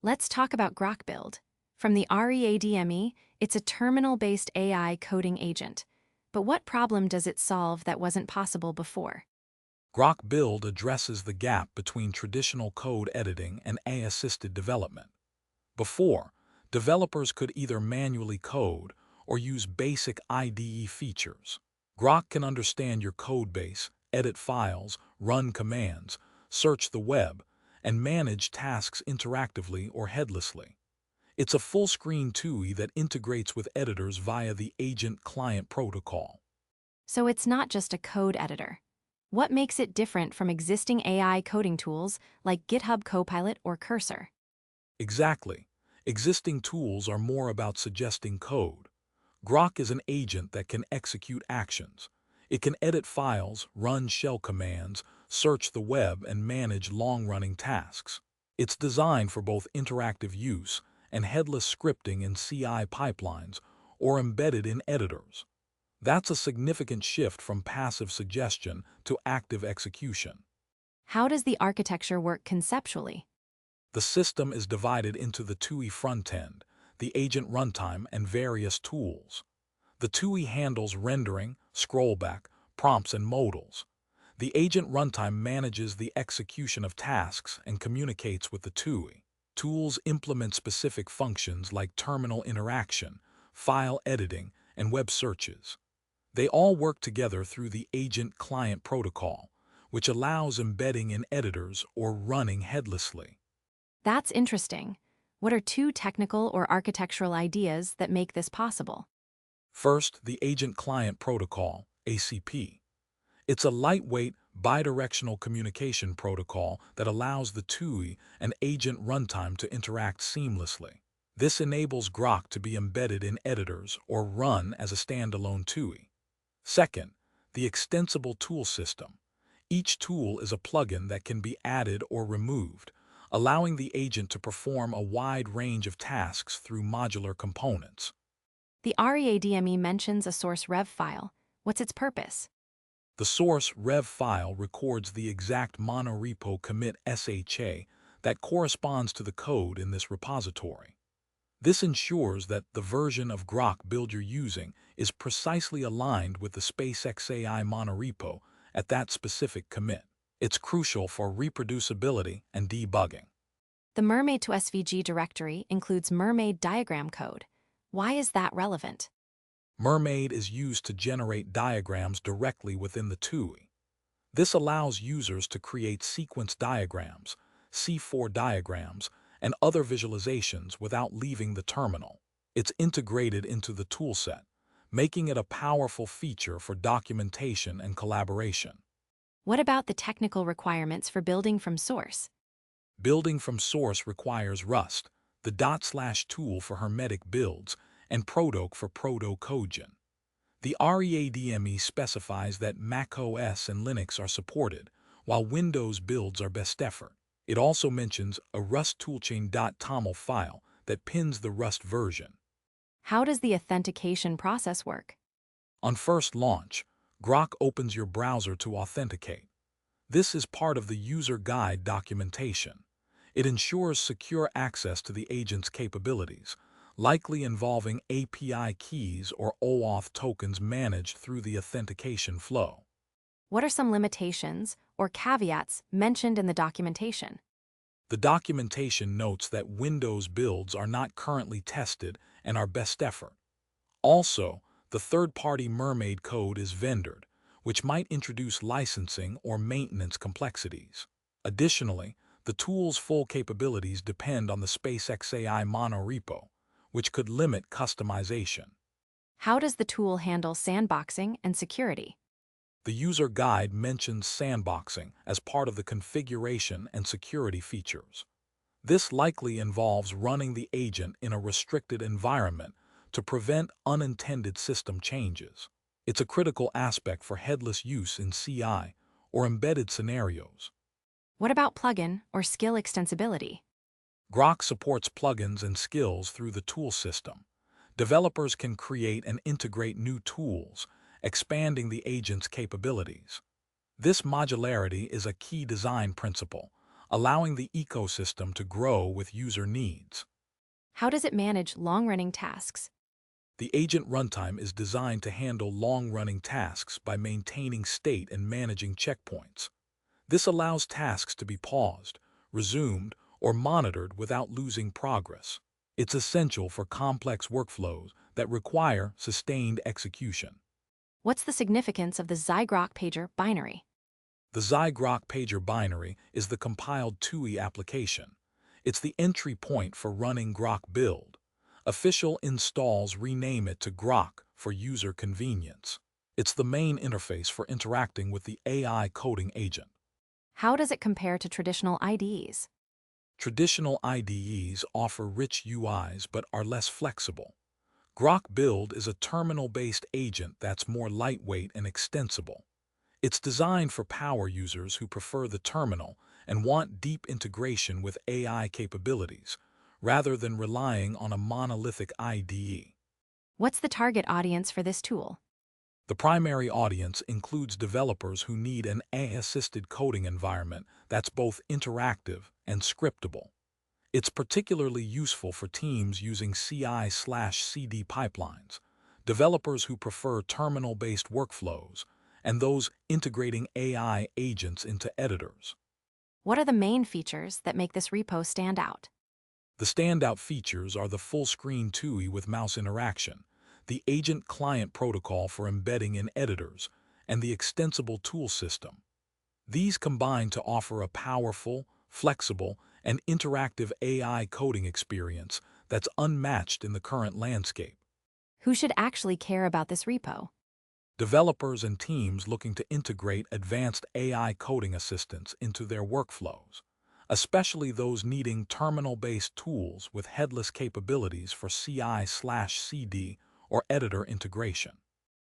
Let's talk about Grok Build. From the README, it's a terminal-based AI coding agent. But what problem does it solve that wasn't possible before? Grok Build addresses the gap between traditional code editing and AI-assisted development. Before, developers could either manually code or use basic IDE features. Grok can understand your codebase, edit files, run commands, search the web, and manage tasks interactively or headlessly. It's a full-screen TUI that integrates with editors via the Agent Client Protocol. So it's not just a code editor. What makes it different from existing AI coding tools like GitHub Copilot or Cursor? Exactly. Existing tools are more about suggesting code. Grok is an agent that can execute actions. It can edit files, run shell commands, search the web, and manage long-running tasks. It's designed for both interactive use and headless scripting in CI pipelines or embedded in editors. That's a significant shift from passive suggestion to active execution. How does the architecture work conceptually? The system is divided into the TUI frontend, the agent runtime, and various tools. The TUI handles rendering, scrollback, prompts, and modals. The agent runtime manages the execution of tasks and communicates with the TUI. Tools implement specific functions like terminal interaction, file editing, and web searches. They all work together through the Agent Client Protocol, which allows embedding in editors or running headlessly. That's interesting. What are two technical or architectural ideas that make this possible? First, the Agent Client Protocol, ACP. It's a lightweight, bidirectional communication protocol that allows the TUI and agent runtime to interact seamlessly. This enables Grok to be embedded in editors or run as a standalone TUI. Second, the extensible tool system. Each tool is a plugin that can be added or removed, allowing the agent to perform a wide range of tasks through modular components. The README mentions a source rev file. What's its purpose? The source rev file records the exact monorepo commit SHA that corresponds to the code in this repository. This ensures that the version of Grok Build you're using is precisely aligned with the SpaceXAI monorepo at that specific commit. It's crucial for reproducibility and debugging. The Mermaid to SVG directory includes Mermaid diagram code. Why is that relevant? Mermaid is used to generate diagrams directly within the TUI. This allows users to create sequence diagrams, C4 diagrams, and other visualizations without leaving the terminal. It's integrated into the toolset, making it a powerful feature for documentation and collaboration. What about the technical requirements for building from source? Building from source requires Rust, the /tool for hermetic builds, and Prodoc for proto-codegen. The README specifies that macOS and Linux are supported, while Windows builds are best effort. It also mentions a Rust toolchain.toml file that pins the Rust version. How does the authentication process work? On first launch, Grok opens your browser to authenticate. This is part of the user guide documentation. It ensures secure access to the agent's capabilities, likely involving API keys or OAuth tokens managed through the authentication flow. What are some limitations or caveats mentioned in the documentation? The documentation notes that Windows builds are not currently tested and are best effort. Also, the third-party Mermaid code is vendored, which might introduce licensing or maintenance complexities. Additionally, the tool's full capabilities depend on the SpaceXAI monorepo, which could limit customization. How does the tool handle sandboxing and security? The user guide mentions sandboxing as part of the configuration and security features. This likely involves running the agent in a restricted environment to prevent unintended system changes. It's a critical aspect for headless use in CI or embedded scenarios. What about plugin or skill extensibility? Grok supports plugins and skills through the tool system. Developers can create and integrate new tools, expanding the agent's capabilities. This modularity is a key design principle, allowing the ecosystem to grow with user needs. How does it manage long-running tasks? The agent runtime is designed to handle long-running tasks by maintaining state and managing checkpoints. This allows tasks to be paused, resumed, or monitored without losing progress. It's essential for complex workflows that require sustained execution. What's the significance of the xai-Grok pager binary? The xai-Grok pager binary is the compiled TUI application. It's the entry point for running Grok Build. Official installs rename it to Grok for user convenience. It's the main interface for interacting with the AI coding agent. How does it compare to traditional IDEs? Traditional IDEs offer rich UIs but are less flexible. Grok Build is a terminal-based agent that's more lightweight and extensible. It's designed for power users who prefer the terminal and want deep integration with AI capabilities, rather than relying on a monolithic IDE. What's the target audience for this tool? The primary audience includes developers who need an AI-assisted coding environment that's both interactive and scriptable. It's particularly useful for teams using CI/CD pipelines, developers who prefer terminal-based workflows, and those integrating AI agents into editors. What are the main features that make this repo stand out? The standout features are the full-screen TUI with mouse interaction, the agent client protocol for embedding in editors, and the extensible tool system. These combine to offer a powerful, flexible, and interactive AI coding experience that's unmatched in the current landscape. Who should actually care about this repo? Developers and teams looking to integrate advanced AI coding assistance into their workflows, especially those needing terminal-based tools with headless capabilities for CI/CD or editor integration.